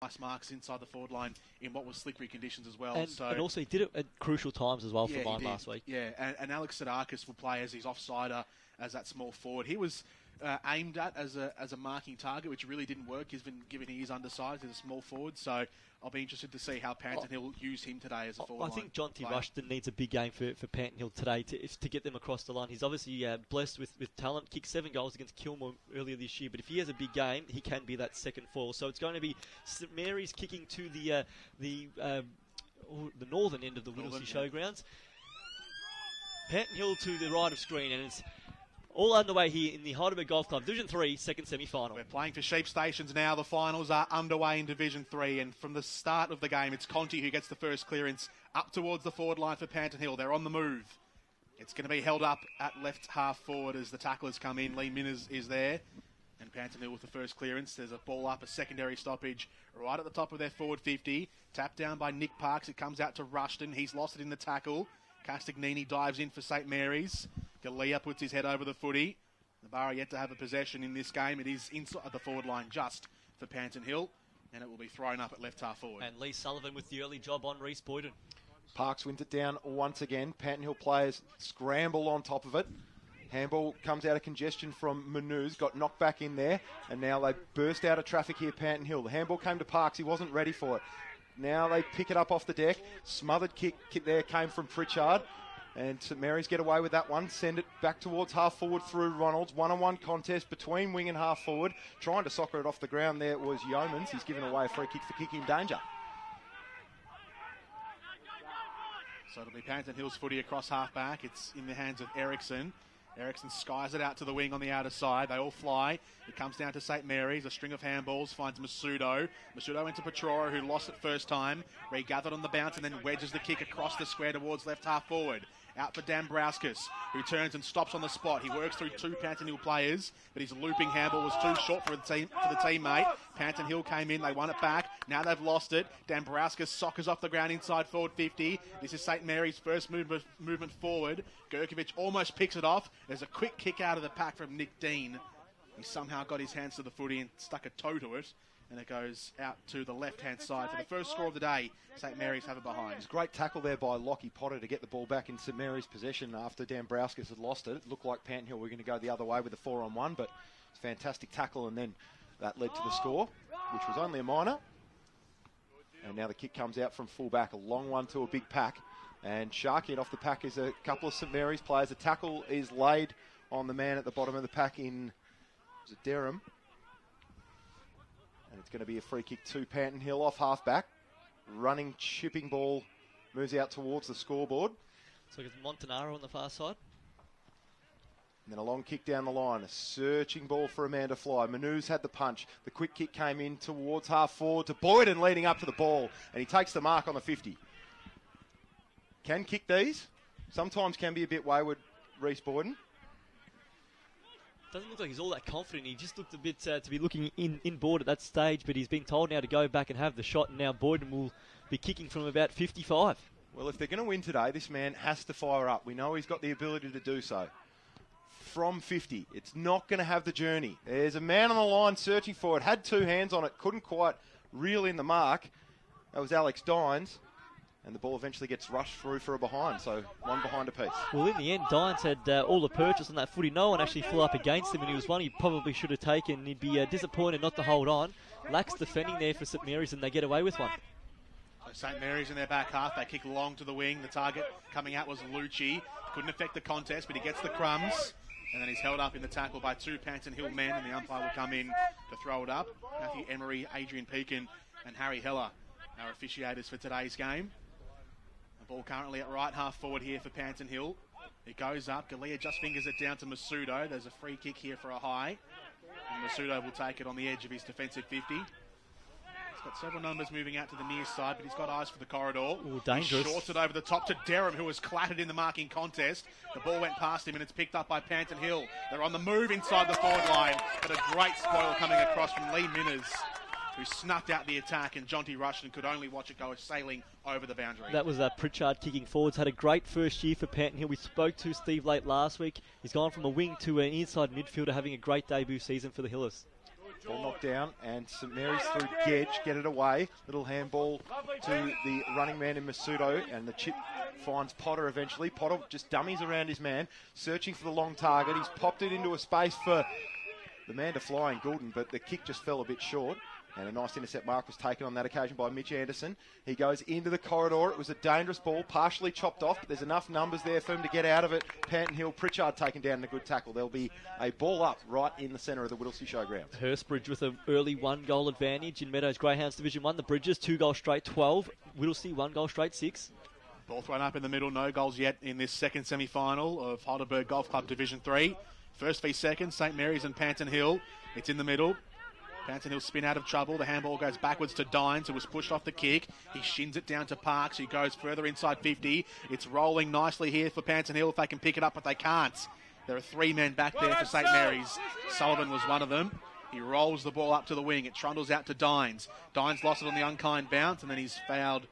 nice marks inside the forward line in what was slippery conditions as well. And also he did it at crucial times as well for mine last week. Yeah, and Alex Sadakis will play as his offsider, as that small forward. He was aimed at as a marking target, which really didn't work. He's been given he is undersized as a small forward, so I'll be interested to see how Panton Hill use him today as a forward. I think Jonty Rushton needs a big game for Panton Hill today to get them across the line. He's obviously blessed with talent. Kicked 7 goals against Kilmore earlier this year, but if he has a big game, he can be that second foil. So it's going to be St Mary's kicking to the northern end of the Whittlesea Showgrounds. Panton Hill to the right of screen, and it's all underway here in the Heidelberg Golf Club Division 3 second semi-final. We're playing for Sheep Stations now. The finals are underway in Division 3, and from the start of the game, it's Conti who gets the first clearance up towards the forward line for Panton Hill. They're on the move. It's going to be held up at left half forward as the tacklers come in. Lee Minners is there, and Panton Hill with the first clearance. There's a ball up, a secondary stoppage right at the top of their forward 50. Tapped down by Nick Parks. It comes out to Rushton. He's lost it in the tackle. Castagnini dives in for St Mary's. Galea puts his head over the footy. The Borough yet to have a possession in this game. It is inside the forward line just for Panton Hill, and it will be thrown up at left half forward. And Lee Sullivan with the early job on Reece Boyden. Parks wins it down once again. Panton Hill players scramble on top of it. Handball comes out of congestion from Manuz, got knocked back in there, and now they burst out of traffic here, Panton Hill. The handball came to Parks, he wasn't ready for it. Now they pick it up off the deck. Smothered kick there came from Pritchard. And St Mary's get away with that one. Send it back towards half forward through Ronalds. One-on-one contest between wing and half forward. Trying to soccer it off the ground there was Yeomans. He's given away a free kick for kicking danger. So it'll be Panton Hill's footy across half back. It's in the hands of Ericsson. Ericsson skies it out to the wing on the outer side. They all fly. It comes down to St Mary's. A string of handballs finds Masudo. Masudo into Petrora, who lost it first time. Regathered on the bounce and then wedges the kick across the square towards left half forward. Out for Dambrauskas, who turns and stops on the spot. He works through 2 Panton Hill players, but his looping handball was too short for the teammate. Panton Hill came in. They won it back. Now they've lost it. Dambrauskas soccers off the ground inside forward 50. This is St Mary's first movement forward. Gurkovic almost picks it off. There's a quick kick out of the pack from Nick Dean. He somehow got his hands to the footy and stuck a toe to it, and it goes out to the left-hand side. For the first score of the day, St Mary's have it behind. It's a great tackle there by Lockie Potter to get the ball back in St Mary's possession after Dambrauskas had lost it. It looked like Panton Hill were going to go the other way with a 4-on-1, but it's a fantastic tackle, and then that led to the score, which was only a minor. And now the kick comes out from full-back, a long one to a big pack. And Sharkey off the pack is a couple of St Mary's players. The tackle is laid on the man at the bottom of the pack in Derham. And it's going to be a free kick to Panton Hill off half-back. Running, chipping ball, moves out towards the scoreboard. So it's Montanaro on the far side. And then a long kick down the line. A searching ball for Amanda Fly. Manuz had the punch. The quick kick came in towards half-forward to Boyden leading up to the ball. And he takes the mark on the 50. Can kick these. Sometimes can be a bit wayward, Reece Boyden. Doesn't look like he's all that confident. He just looked a bit to be looking inboard at that stage, but he's been told now to go back and have the shot, and now Boyden will be kicking from about 55. Well, if they're going to win today, this man has to fire up. We know he's got the ability to do so. From 50, it's not going to have the journey. There's a man on the line searching for it, had 2 hands on it, couldn't quite reel in the mark. That was Alex Dines. And the ball eventually gets rushed through for a behind, so 1 behind apiece. Well, in the end, Dines had all the purchase on that footy. No one actually flew up against him, and he was one he probably should have taken. He'd be disappointed not to hold on. Lacks defending there for St Mary's, and they get away with one. So St Mary's in their back half. They kick long to the wing. The target coming out was Lucci. Couldn't affect the contest, but he gets the crumbs. And then he's held up in the tackle by 2 Panton Hill men, and the umpire will come in to throw it up. Matthew Emery, Adrian Pekin, and Harry Heller are officiators for today's game. The ball currently at right half forward here for Panton Hill. It goes up. Galea just fingers it down to Masudo. There's a free kick here for a high. And Masudo will take it on the edge of his defensive 50. He's got several numbers moving out to the near side, but he's got eyes for the corridor. Ooh, dangerous. He shorts it over the top to Derham, who was clattered in the marking contest. The ball went past him, and it's picked up by Panton Hill. They're on the move inside the forward line, but a great spoil coming across from Lee Minners, who snuffed out the attack, and Jonty Rushton could only watch it go sailing over the boundary. That was Pritchard kicking forwards. Had a great first year for Panton Hill. We spoke to Steve late last week. He's gone from a wing to an inside midfielder, having a great debut season for the Hillers. Ball knocked down, and St Mary's through Gedge, get it away. Little handball to the running man in Masudo, and the chip finds Potter eventually. Potter just dummies around his man, searching for the long target. He's popped it into a space for the man to fly in Goulden, but the kick just fell a bit short. And a nice intercept mark was taken on that occasion by Mitch Anderson. He goes into the corridor. It was a dangerous ball, partially chopped off, but there's enough numbers there for him to get out of it. Panton Hill, Pritchard taken down in a good tackle. There'll be a ball up right in the centre of the Whittlesea Showgrounds. Hurstbridge with an early 1-goal advantage in Meadows Greyhounds Division 1. The Bridges, 2-goal straight, 12. Whittlesea, 1-goal straight, 6. Ball thrown up in the middle, no goals yet in this second semi-final of Heidelberg Golf Club Division 3. First v second, St Mary's and Panton Hill. It's in the middle. Panton Hill spin out of trouble. The handball goes backwards to Dines, who was pushed off the kick. He shins it down to Parks, who goes further inside 50. It's rolling nicely here for Panton Hill if they can pick it up, but they can't. There are 3 men back there for St Mary's. Sullivan was one of them. He rolls the ball up to the wing. It trundles out to Dines. Dines lost it on the unkind bounce, and then he's fouled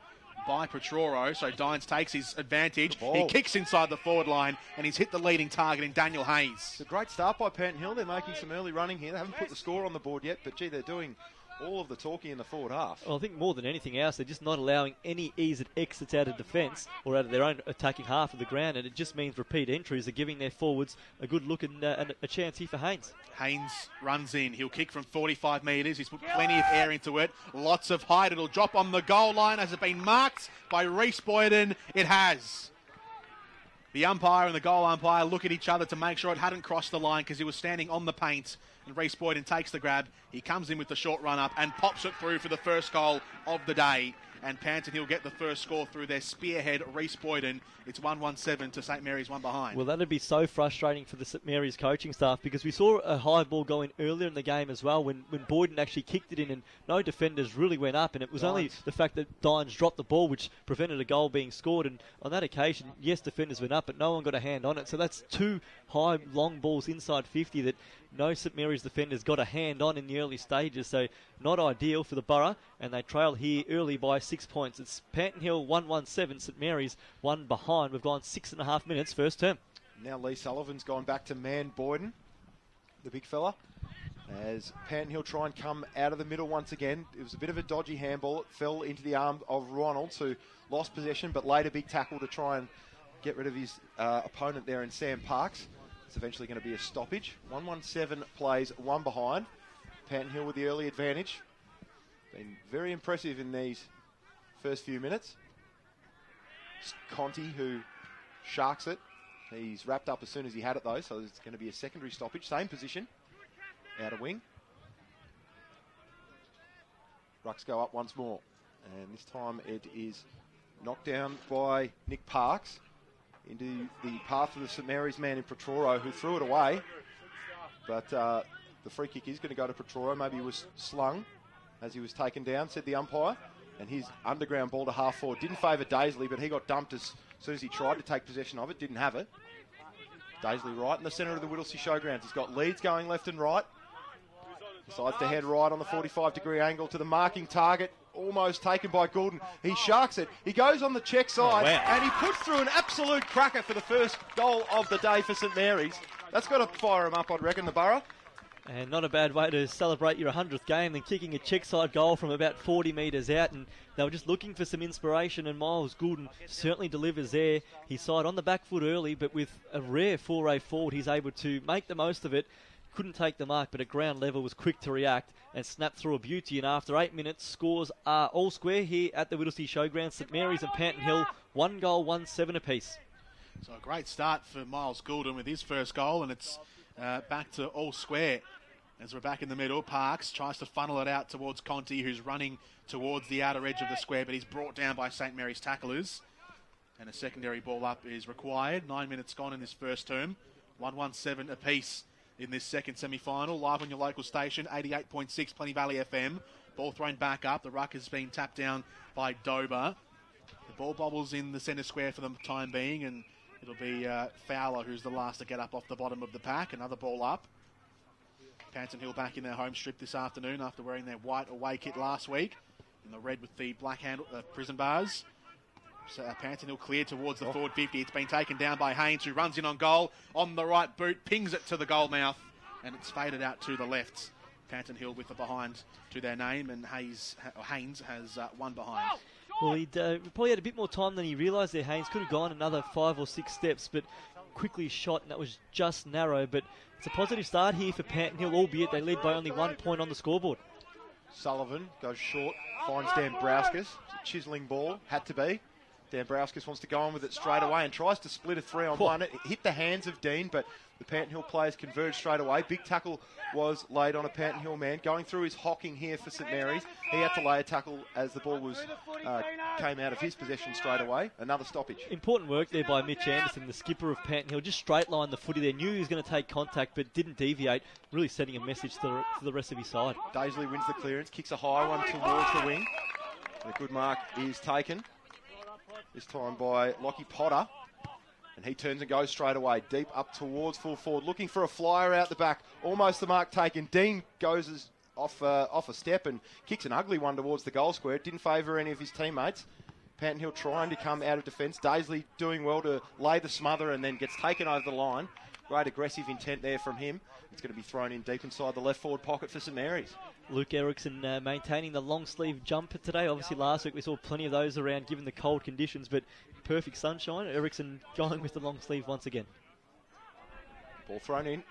by Petroro, so Dines takes his advantage. He kicks inside the forward line, and he's hit the leading target in Daniel Hayes. It's a great start by Panton Hill. They're making some early running here. They haven't put the score on the board yet, but gee, they're doing all of the talking in the forward half. Well, I think more than anything else, they're just not allowing any easy exits out of defence or out of their own attacking half of the ground, and it just means repeat entries are giving their forwards a good look and a chance here for Haynes. Haynes runs in. He'll kick from 45 metres. He's put plenty of air into it. Lots of height. It'll drop on the goal line. Has it been marked by Reece Boyden? It has. The umpire and the goal umpire look at each other to make sure it hadn't crossed the line because he was standing on the paint. And Reece Boyden takes the grab. He comes in with the short run up and pops it through for the first goal of the day. And Panton Hill get the first score through their spearhead, Reece Boyden. It's 1-1-7 to St Mary's, one behind. Well, that'd be so frustrating for the St Mary's coaching staff because we saw a high ball go in earlier in the game as well when Boyden actually kicked it in and no defenders really went up, and it was only the fact that Dines dropped the ball which prevented a goal being scored, and on that occasion, yes, defenders went up, but no one got a hand on it. So that's 2 high, long balls inside 50 that no St Mary's defenders got a hand on in the early stages, so not ideal for the Borough, and they trail here early by 6 points. It's Panton Hill 1-1-7, St Mary's 1 behind. We've gone 6.5 minutes first term. Now Lee Sullivan's gone back to man Boyden, the big fella, as Panton Hill try and come out of the middle once again. It was a bit of a dodgy handball. It fell into the arm of Ronalds, who lost possession but laid a big tackle to try and get rid of his opponent there in Sam Parks. It's eventually going to be a stoppage. 1-1-7 plays 1 behind. Panton Hill with the early advantage. Been very impressive in these first few minutes. It's Conti who sharks it. He's wrapped up as soon as he had it though, so it's going to be a secondary stoppage. Same position. Out of wing. Rucks go up once more. And this time it is knocked down by Nick Parks into the path of the St Mary's man in Petroro, who threw it away. But the free kick is going to go to Petroro. Maybe he was slung as he was taken down, said the umpire. And his underground ball to half forward didn't favour Daisley, but he got dumped as soon as he tried to take possession of it. Didn't have it. Daisley right in the centre of the Whittlesea Showgrounds. He's got leads going left and right. Decides to head right on the 45-degree angle to the marking target. Almost taken by Goulden. He sharks it. He goes on the check side, and he puts through an absolute cracker for the first goal of the day for St Mary's. That's got to fire him up, I'd reckon, the Borough. And not a bad way to celebrate your 100th game than kicking a check side goal from about 40 metres out. And they were just looking for some inspiration, and Miles Goulden certainly delivers there. He side on the back foot early, but with a rare foray forward, he's able to make the most of it. Couldn't take the mark, but at ground level was quick to react and snap through a beauty. And after 8 minutes, scores are all square here at the Whittlesea Showgrounds. St Mary's and Panton Hill, 1 goal, 1-7 apiece. So a great start for Miles Goulden with his first goal, and it's back to all square. As we're back in the middle, Parks tries to funnel it out towards Conti, who's running towards the outer edge of the square, but he's brought down by St Mary's tacklers. And a secondary ball up is required. 9 minutes gone in this first term. 1-1-7 apiece in this second semi-final. Live on your local station, 88.6 Plenty Valley FM. Ball thrown back up. The ruck has been tapped down by Dober. The ball bobbles in the centre square for the time being, and it'll be Fowler who's the last to get up off the bottom of the pack. Another ball up. Panton Hill back in their home strip this afternoon after wearing their white away kit last week. In the red with the black handle, prison bars. So Panton Hill cleared towards the forward 50. It's been taken down by Haynes, who runs in on goal. On the right boot, pings it to the goal mouth, and it's faded out to the left. Panton Hill with the behind to their name, and Haynes has one behind. Well, he probably had a bit more time than he realised there. Haynes could have gone another 5 or 6 steps, but quickly shot, and that was just narrow. But it's a positive start here for Panton Hill, albeit they led by only 1 point on the scoreboard. Sullivan goes short, finds Dambrauskas. It's a chiselling ball, had to be. Dambrauskas wants to go on with it straight away and tries to split a 3-on-1. It hit the hands of Dean, but the Panton Hill players converged straight away. Big tackle was laid on a Panton Hill man. Going through his hocking here for St Mary's. He had to lay a tackle as the ball was came out of his possession straight away. Another stoppage. Important work there by Mitch Anderson, the skipper of Panton Hill. Just straight line the footy there. Knew he was going to take contact, but didn't deviate. Really sending a message to the rest of his side. Daisley wins the clearance, kicks a high one towards the wing. And a good mark is taken. This time by Lockie Potter. And he turns and goes straight away, deep up towards full forward, looking for a flyer out the back. Almost the mark taken. Dean goes off a step and kicks an ugly one towards the goal square. It didn't favour any of his teammates. Panton Hill trying to come out of defence. Daisley doing well to lay the smother and then gets taken over the line. Great aggressive intent there from him. It's going to be thrown in deep inside the left forward pocket for St Mary's. Luke Erickson maintaining the long sleeve jumper today. Obviously last week we saw plenty of those around given the cold conditions, but perfect sunshine. Erickson going with the long sleeve once again. Ball thrown in.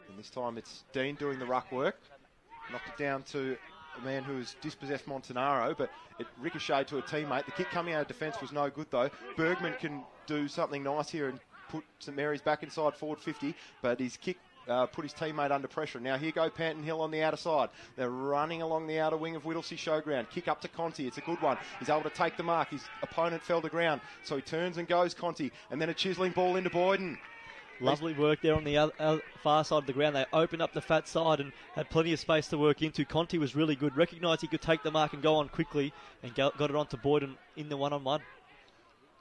And this time it's Dean doing the ruck work. Knocked it down to a man who has dispossessed Montanaro, but it ricocheted to a teammate. The kick coming out of defence was no good though. Bergman can do something nice here and put St Mary's back inside forward 50, but his kick put his teammate under pressure. Now here go Panton Hill on the outer side. They're running along the outer wing of Whittlesea Showground. Kick up to Conti. It's a good one. He's able to take the mark. His opponent fell to ground, so he turns and goes Conti, and then a chiselling ball into Boyden. Lovely work there on the other far side of the ground. They opened up the fat side and had plenty of space to work into. Conti was really good. Recognised he could take the mark and go on quickly, and got it onto Boyden in the one-on-one.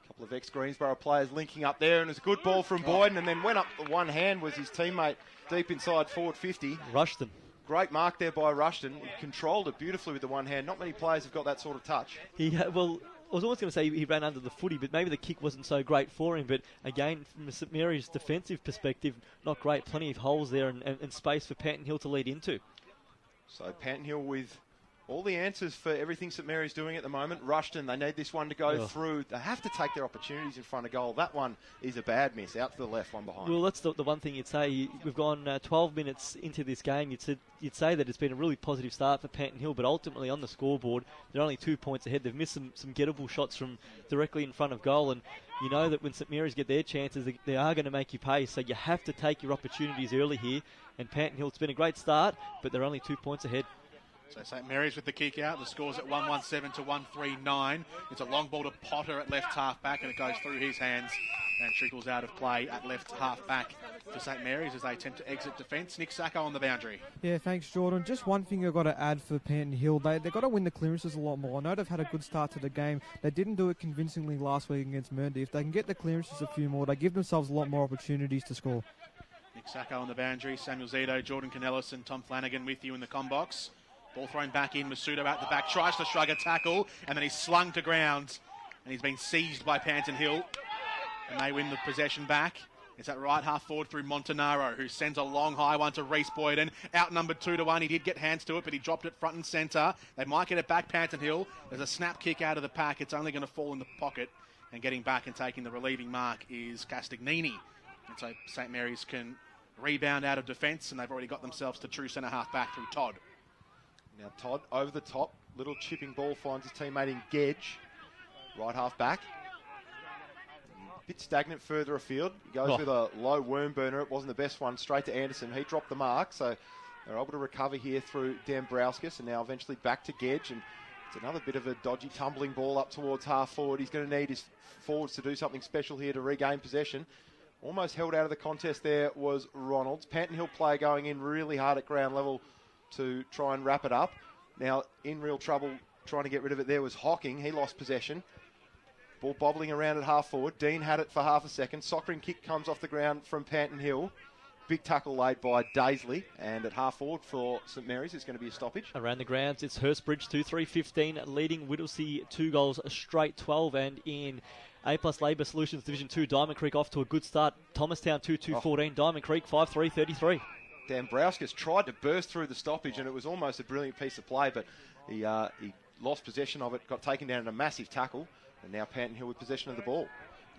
Couple of ex-Greensborough players linking up there, and it's a good ball from Boyden, and then went up the one hand was his teammate deep inside forward 50. Rushton. Great mark there by Rushton. He controlled it beautifully with the one hand. Not many players have got that sort of touch. Well, I was almost going to say he ran under the footy, but maybe the kick wasn't so great for him. But again, from a St Mary's defensive perspective, not great. Plenty of holes there and space for Panton Hill to lead into. So Panton Hill with all the answers for everything St Mary's doing at the moment. Rushton, they need this one to go through. They have to take their opportunities in front of goal. That one is a bad miss. Out to the left, one behind. Well, that's the one thing you'd say. We've gone 12 minutes into this game. You'd say that it's been a really positive start for Panton Hill, but ultimately on the scoreboard, they're only 2 points ahead. They've missed some gettable shots from directly in front of goal, and you know that when St Mary's get their chances, they are going to make you pay. So you have to take your opportunities early here. And Panton Hill, it's been a great start, but they're only 2 points ahead. So St Mary's with the kick out. The score's at 117 to 139. It's a long ball to Potter at left half back, and it goes through his hands and trickles out of play at left half back for St Mary's as they attempt to exit defence. Nick Sacco on the boundary. Yeah, thanks, Jordan. Just one thing I've got to add for Panton Hill. They've got to win the clearances a lot more. I know they've had a good start to the game. They didn't do it convincingly last week against Merndy. If they can get the clearances a few more, they give themselves a lot more opportunities to score. Nick Sacco on the boundary. Samuel Zito, Jordan Canellis and Tom Flanagan with you in the combox. Ball thrown back in. Masuda at the back. Tries to shrug a tackle. And then he's slung to ground. And he's been seized by Panton Hill. And they win the possession back. It's that right half forward through Montanaro, who sends a long high one to Reece Boyden. Outnumbered 2-1. He did get hands to it, but he dropped it front and centre. They might get it back, Panton Hill. There's a snap kick out of the pack. It's only going to fall in the pocket. And getting back and taking the relieving mark is Castagnini. And so St Mary's can rebound out of defence, and they've already got themselves to true centre half back through Todd. Now Todd over the top, little chipping ball finds his teammate in Gedge, right half back. A bit stagnant further afield. He goes with a low worm burner. It wasn't the best one. Straight to Anderson. He dropped the mark, so they're able to recover here through Dambrauskas, and now eventually back to Gedge. And it's another bit of a dodgy tumbling ball up towards half forward. He's going to need his forwards to do something special here to regain possession. Almost held out of the contest there was Ronalds. Panton Hill player going in really hard at ground level to try and wrap it up. Now, in real trouble trying to get rid of it there was Hocking. He lost possession. Ball bobbling around at half forward. Dean had it for half a second. Sockering kick comes off the ground from Panton Hill. Big tackle laid by Daisley. And at half forward for St Mary's, it's going to be a stoppage. Around the grounds, it's Hurstbridge 2-3-15, leading Whittlesea 2 goals straight 12. And in A+ Labour Solutions Division 2, Diamond Creek off to a good start. Thomastown 2-2-14, Diamond Creek 5-3-33. Dambrauskas tried to burst through the stoppage, and it was almost a brilliant piece of play, but he lost possession of it, got taken down in a massive tackle, and now Panton Hill with possession of the ball.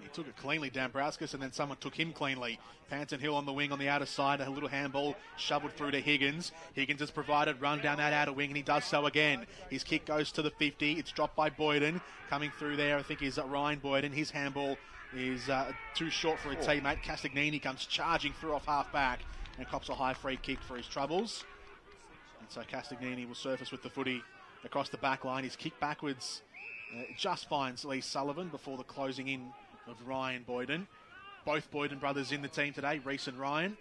He took it cleanly, Dambrauskas, and then someone took him cleanly. Panton Hill on the wing on the outer side, a little handball shoveled through to Higgins. Higgins has provided run down that outer wing, and he does so again. His kick goes to the 50. It's dropped by Boyden. Coming through there, I think, is Ryan Boyden. His handball is too short for a teammate. Castagnini comes charging through off half-back and cops a high free kick for his troubles. And so Castagnini will surface with the footy across the back line. His kick backwards just finds Lee Sullivan before the closing in of Ryan Boyden. Both Boyden brothers in the team today, Reece and Ryan.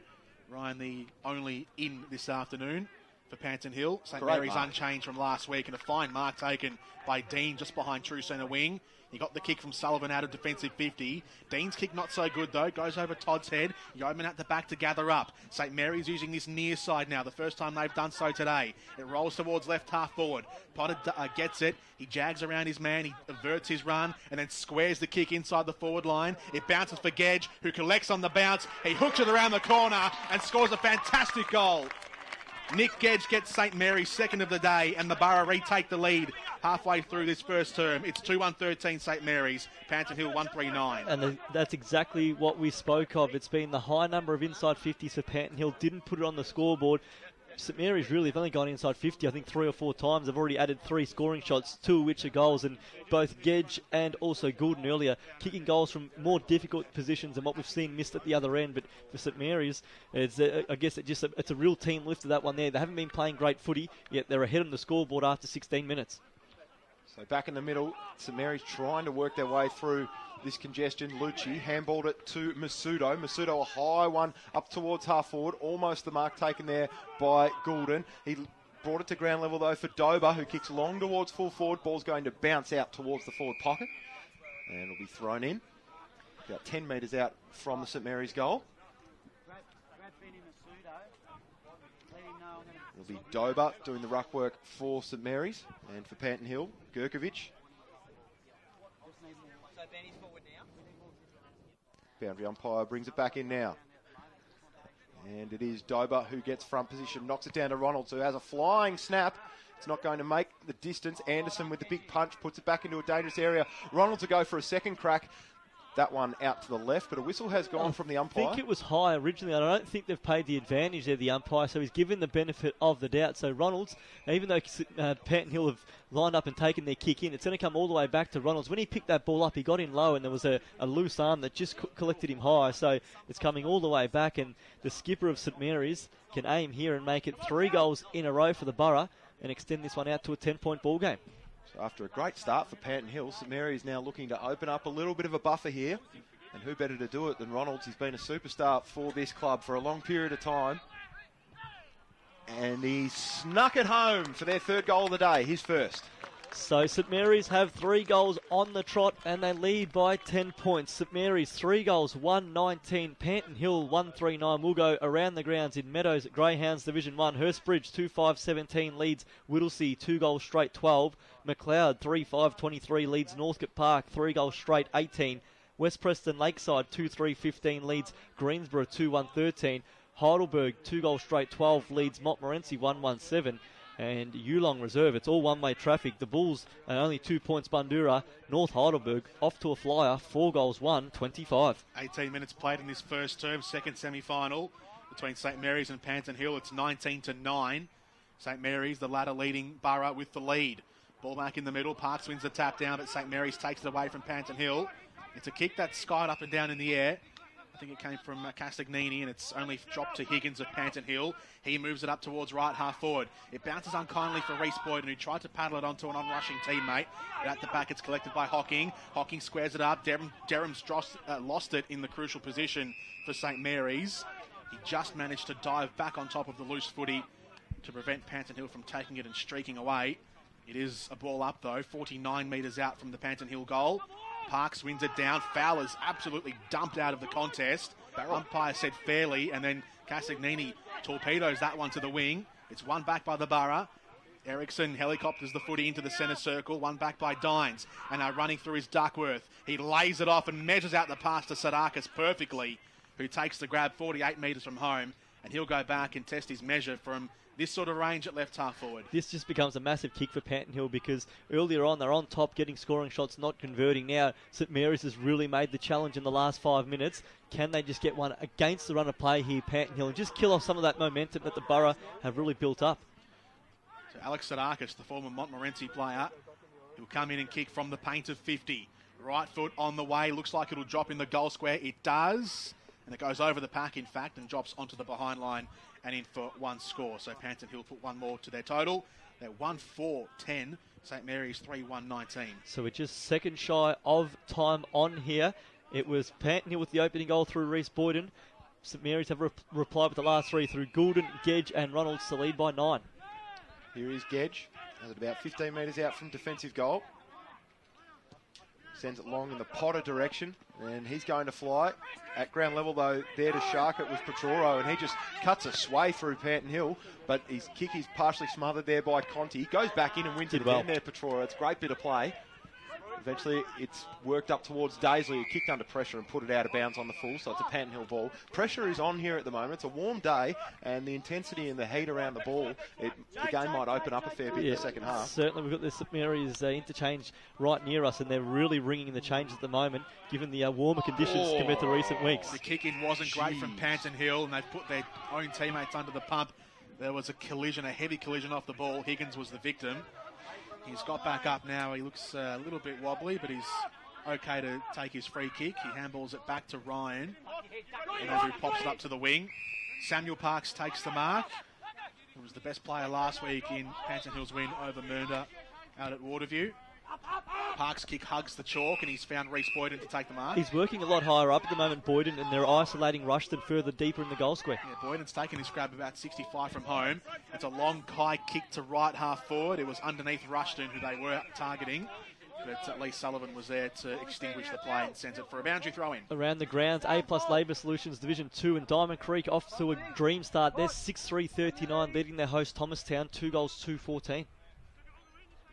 Ryan the only in this afternoon for Panton Hill. St Mary's unchanged from last week, and a fine mark taken by Dean just behind true centre wing. He got the kick from Sullivan out of defensive 50. Dean's kick not so good though, goes over Todd's head. Yeoman at the back to gather up. St Mary's using this near side now, the first time they've done so today. It rolls towards left half forward. Potter gets it, he jags around his man, he averts his run, and then squares the kick inside the forward line. It bounces for Gedge, who collects on the bounce. He hooks it around the corner and scores a fantastic goal. Nick Gedge gets St Mary's second of the day, and the Borough retake the lead halfway through this first term. It's 2-1-13 St Mary's, Panton Hill 1-3-9. And that's exactly what we spoke of. It's been the high number of inside 50s for Panton Hill, didn't put it on the scoreboard. St Mary's really have only gone inside 50, I think 3 or 4 times. They've already added 3 scoring shots, 2 of which are goals, and both Gedge and also Goulden earlier kicking goals from more difficult positions than what we've seen missed at the other end. But for St Mary's, I guess it's a real team lift of that one there. They haven't been playing great footy, yet they're ahead on the scoreboard after 16 minutes. So back in the middle, St Mary's trying to work their way through this congestion. Lucci handballed it to Masudo. Masudo, a high one up towards half forward. Almost the mark taken there by Goulden. He brought it to ground level though for Dober, who kicks long towards full forward. Ball's going to bounce out towards the forward pocket, and it'll be thrown in. About 10 metres out from the St Mary's goal. It'll be Dober doing the ruck work for St Mary's, and for Panton Hill, Gurkovic. Boundary umpire brings it back in now. And it is Dober who gets front position, knocks it down to Ronalds, who has a flying snap. It's not going to make the distance. Anderson with the big punch puts it back into a dangerous area. Ronalds will go for a second crack. That one out to the left, but a whistle has gone from the umpire. I think it was high originally, and I don't think they've paid the advantage there, the umpire, so he's given the benefit of the doubt. So Ronalds, even though Panton Hill have lined up and taken their kick in, it's going to come all the way back to Ronalds. When he picked that ball up, he got in low, and there was a loose arm that just collected him high, so it's coming all the way back, and the skipper of St Mary's can aim here and make it 3 goals in a row for the Borough and extend this one out to a 10-point ball game. So after a great start for Panton Hill, St Mary's now looking to open up a little bit of a buffer here. And who better to do it than Ronalds? He's been a superstar for this club for a long period of time. And he snuck it home for their 3rd goal of the day, his first. So St Mary's have 3 goals on the trot and they lead by 10 points. St Mary's 3 goals, 1-19. Panton Hill 1-3-9. We'll go around the grounds in Meadows at Greyhounds Division 1. Hurstbridge 2-5-17 leads Whittlesea 2 goals straight 12. McLeod 3-5-23 leads Northcote Park 3 goals straight 18. West Preston Lakeside 2-3-15 leads Greensborough 2-1-13. Heidelberg 2 goals straight 12 leads Montmorency 1-1-7. And Yulong Reserve, it's all one-way traffic. The Bulls are only 2 points Bundura. North Heidelberg off to a flyer, 4 goals 1-25. 18 minutes played in this first term, second semi-final between St Mary's and Panton Hill. It's 19-9. St Mary's, the latter leading Borough with the lead. Ball back in the middle. Parks wins the tap down, but St Mary's takes it away from Panton Hill. It's a kick that's skied up and down in the air. I think it came from Castagnini, and it's only dropped to Higgins of Panton Hill. He moves it up towards right half forward. It bounces unkindly for Reece Boyden, who tried to paddle it onto an on-rushing teammate. But at the back, it's collected by Hocking. Hocking squares it up. Derham's lost it in the crucial position for St Mary's. He just managed to dive back on top of the loose footy to prevent Panton Hill from taking it and streaking away. It is a ball up, though, 49 metres out from the Panton Hill goal. Parks wins it down. Fowler's absolutely dumped out of the contest. Umpire said fairly, and then Castagnini torpedoes that one to the wing. It's one back by the Borough. Ericsson helicopters the footy into the centre circle. One back by Dines. And now running through is Duckworth. He lays it off and measures out the pass to Sadakis perfectly, who takes the grab 48 metres from home and he'll go back and test his measure from this sort of range at left half forward. This just becomes a massive kick for Panton Hill because earlier on they're on top getting scoring shots, not converting. Now St Mary's has really made the challenge in the last 5 minutes. Can they just get one against the run of play here, Panton Hill, and just kill off some of that momentum that the Borough have really built up? So Alex Sadakis, the former Montmorency player, he'll come in and kick from the paint of 50. Right foot on the way, looks like it'll drop in the goal square. It does, and it goes over the pack, in fact, and drops onto the behind line and in for one score. So Panton Hill put one more to their total. They're 1-4-10. St Mary's 3-1-19. So we're just second shy of time on here. It was Panton Hill with the opening goal through Reece Boyden. St Mary's have replied with the last three through Goulden, Gedge and Ronalds to lead by 9. Here is Gedge, at about 15 metres out from defensive goal. Sends it long in the Potter direction, and he's going to fly. At ground level, though, there to shark it was Petroro, and he just cuts a sway through Panton Hill, but his kick is partially smothered there by Conti. Goes back in and wins it again there, Petroro. It's a great bit of play. Eventually, it's worked up towards Daisley, who kicked under pressure and put it out of bounds on the full, so it's a Panton Hill ball. Pressure is on here at the moment. It's a warm day, and the intensity and the heat around the ball, the game might open up a fair bit in the second half. Certainly, we've got the St Mary's interchange right near us, and they're really ringing the change at the moment, given the warmer conditions compared to recent weeks. The kick-in wasn't great from Panton Hill, and they've put their own teammates under the pump. There was a collision, a heavy collision off the ball. Higgins was the victim. He's got back up now. He looks a little bit wobbly, but he's okay to take his free kick. He handballs it back to Ryan, and Andrew pops it up to the wing. Samuel Parks takes the mark. He was the best player last week in Panton Hill's win over Mernda out at Waterview. Parks' kick hugs the chalk, and he's found Reece Boyden to take the mark. He's working a lot higher up at the moment, Boyden, and they're isolating Rushton further deeper in the goal square. Yeah, Boyden's taken his grab about 65 from home. It's a long, high kick to right half forward. It was underneath Rushton, who they were targeting, but at least Sullivan was there to extinguish the play and sends it for a boundary throw-in. Around the grounds, A+ Labour Solutions Division 2 and Diamond Creek off to a dream start. They're 6-3-39, leading their host Thomastown, 2 goals, 2-14.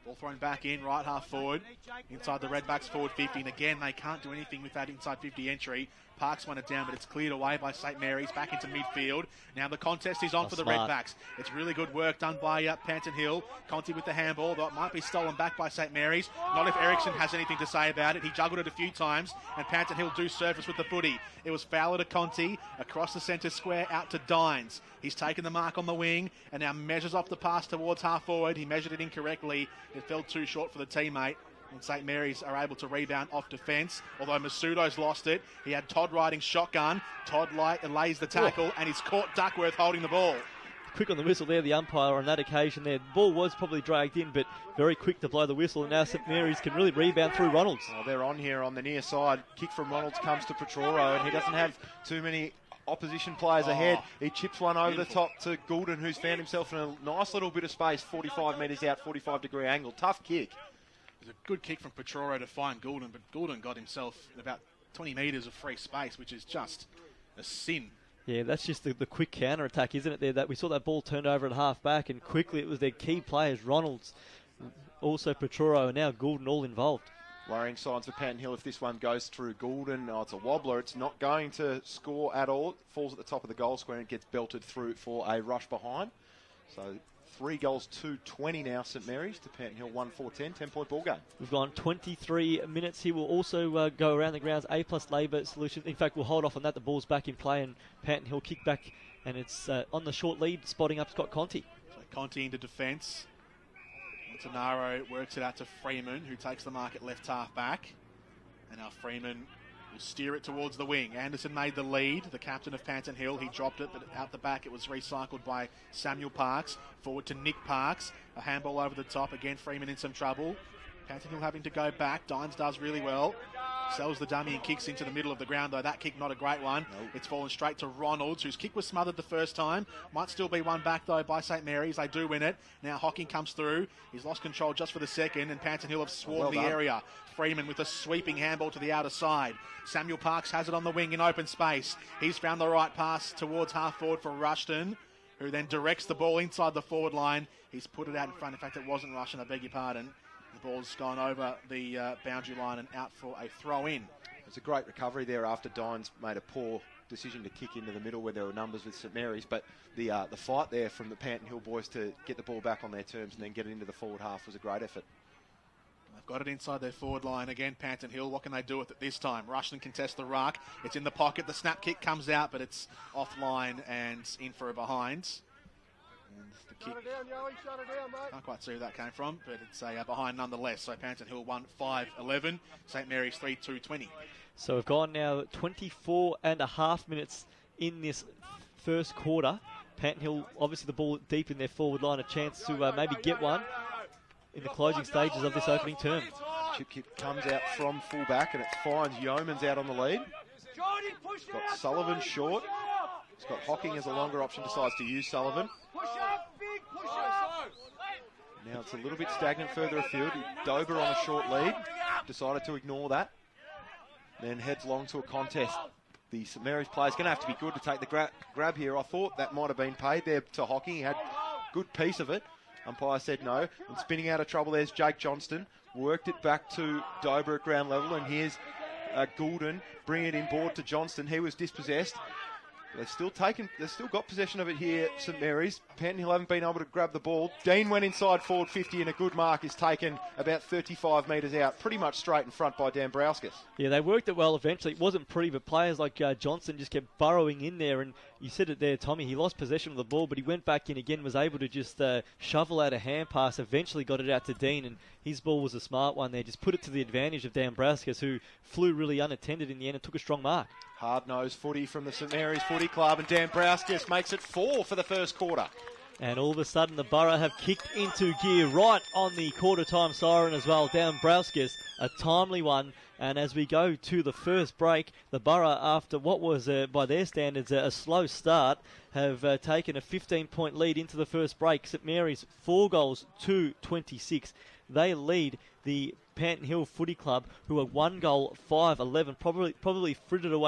Ball thrown back in, right half forward, inside the Redbacks forward 50, and again they can't do anything with that inside 50 entry. Parks won it down, but it's cleared away by St Mary's, back into midfield. Now the contest is on for the Redbacks. It's really good work done by Panton Hill. Conti with the handball, though it might be stolen back by St Mary's. Not if Ericsson has anything to say about it. He juggled it a few times, and Panton Hill do surface with the footy. It was Fowler to Conti, across the centre square, out to Dines. He's taken the mark on the wing, and now measures off the pass towards half forward. He measured it incorrectly. It fell too short for the teammate. And St Mary's are able to rebound off defence, although Masudo's lost it. He had Todd riding shotgun. Todd lays the tackle, and he's caught Duckworth holding the ball. Quick on the whistle there, the umpire on that occasion there. The ball was probably dragged in, but very quick to blow the whistle, and now St Mary's can really rebound through Ronalds. Oh, they're on here on the near side. Kick from Ronalds comes to Petroro, and he doesn't have too many opposition players ahead. He chips one over the top to Goulden, who's found himself in a nice little bit of space, 45 metres out, 45-degree angle. Tough kick. It was a good kick from Petroro to find Goulden, but Goulden got himself about 20 metres of free space, which is just a sin. Yeah, that's just the quick counter-attack, isn't it, there? That we saw that ball turned over at half-back, and quickly it was their key players, Ronalds, also Petroro, and now Goulden all involved. Worrying signs for Panton Hill if this one goes through Goulden. Oh, it's a wobbler. It's not going to score at all. It falls at the top of the goal square and gets belted through for a rush behind. So 3 goals, 2-20 now, St Mary's to Panton Hill 1-4-10, 10-point ball game. We've gone 23 minutes here. We'll also go around the grounds. A+ Labour Solutions. In fact, we'll hold off on that. The ball's back in play, and Panton Hill kick back, and it's on the short lead, spotting up Scott Conti. So Conti into defence. Montanaro works it out to Freeman, who takes the mark at left half back. And now Freeman will steer it towards the wing. Anderson made the lead, the captain of Panton Hill. He dropped it, but out the back it was recycled by Samuel Parks. Forward to Nick Parks. A handball over the top. Again, Freeman in some trouble. Panton Hill having to go back. Dines does really well. Sells the dummy and kicks into the middle of the ground, though that kick not a great one. Nope. It's fallen straight to Ronalds, whose kick was smothered the first time. Might still be one back, though, by St Mary's. They do win it. Now Hocking comes through. He's lost control just for the second, and Panton Hill have swarmed the area. Freeman with a sweeping handball to the outer side. Samuel Parks has it on the wing in open space. He's found the right pass towards half forward for Rushton, who then directs the ball inside the forward line. He's put it out in front. In fact, it wasn't Rushton, I beg your pardon. The ball's gone over the boundary line and out for a throw-in. It's a great recovery there after Dines made a poor decision to kick into the middle where there were numbers with St Mary's, but the fight there from the Panton Hill boys to get the ball back on their terms and then get it into the forward half was a great effort. They've got it inside their forward line again, Panton Hill. What can they do with it this time? Rushden contests the ruck. It's in the pocket. The snap kick comes out, but it's offline and in for a behind. And the kick, can't quite see where that came from, but it's a behind nonetheless. So Panton Hill won 5-11, St Mary's 3-2-20. So we've gone now 24.5 minutes in this first quarter. Panton Hill, obviously the ball deep in their forward line, a chance to maybe get one in the closing stages of this opening term. Chip kick comes out from full back and it finds Yeomans out on the lead. It's got Sullivan short. It's got Hocking as a longer option, decides to use Sullivan. Now it's a little bit stagnant further afield. Dober on a short lead, decided to ignore that. Then heads long to a contest. The St Mary's player's going to have to be good to take the grab here. I thought that might have been paid there to Hocking. He had a good piece of it. Umpire said no. And spinning out of trouble, there's Jake Johnston. Worked it back to Dober at ground level. And here's Goulden bringing it in board to Johnston. He was dispossessed. They've still got possession of it here, St Mary's. Panton Hill haven't been able to grab the ball. Dean went inside forward 50 and a good mark is taken about 35 metres out, pretty much straight in front by Dambrauskas. Yeah, they worked it well eventually. It wasn't pretty, but players like Johnson just kept burrowing in there. And you said it there, Tommy, he lost possession of the ball, but he went back in again, was able to just shovel out a hand pass, eventually got it out to Dean, and his ball was a smart one there. Just put it to the advantage of Dambrauskas, who flew really unattended in the end and took a strong mark. Hard-nosed footy from the St Mary's Footy Club, and Dambrauskas makes it 4 for the first quarter. And all of a sudden, the Borough have kicked into gear right on the quarter-time siren as well. Dambrauskas, a timely one. And as we go to the first break, the Borough, after what was, by their standards, a slow start, have taken a 15-point lead into the first break. St Mary's 4 goals to 26. They lead the Panton Hill Footy Club, who are 1 goal, 5-11, probably frittered away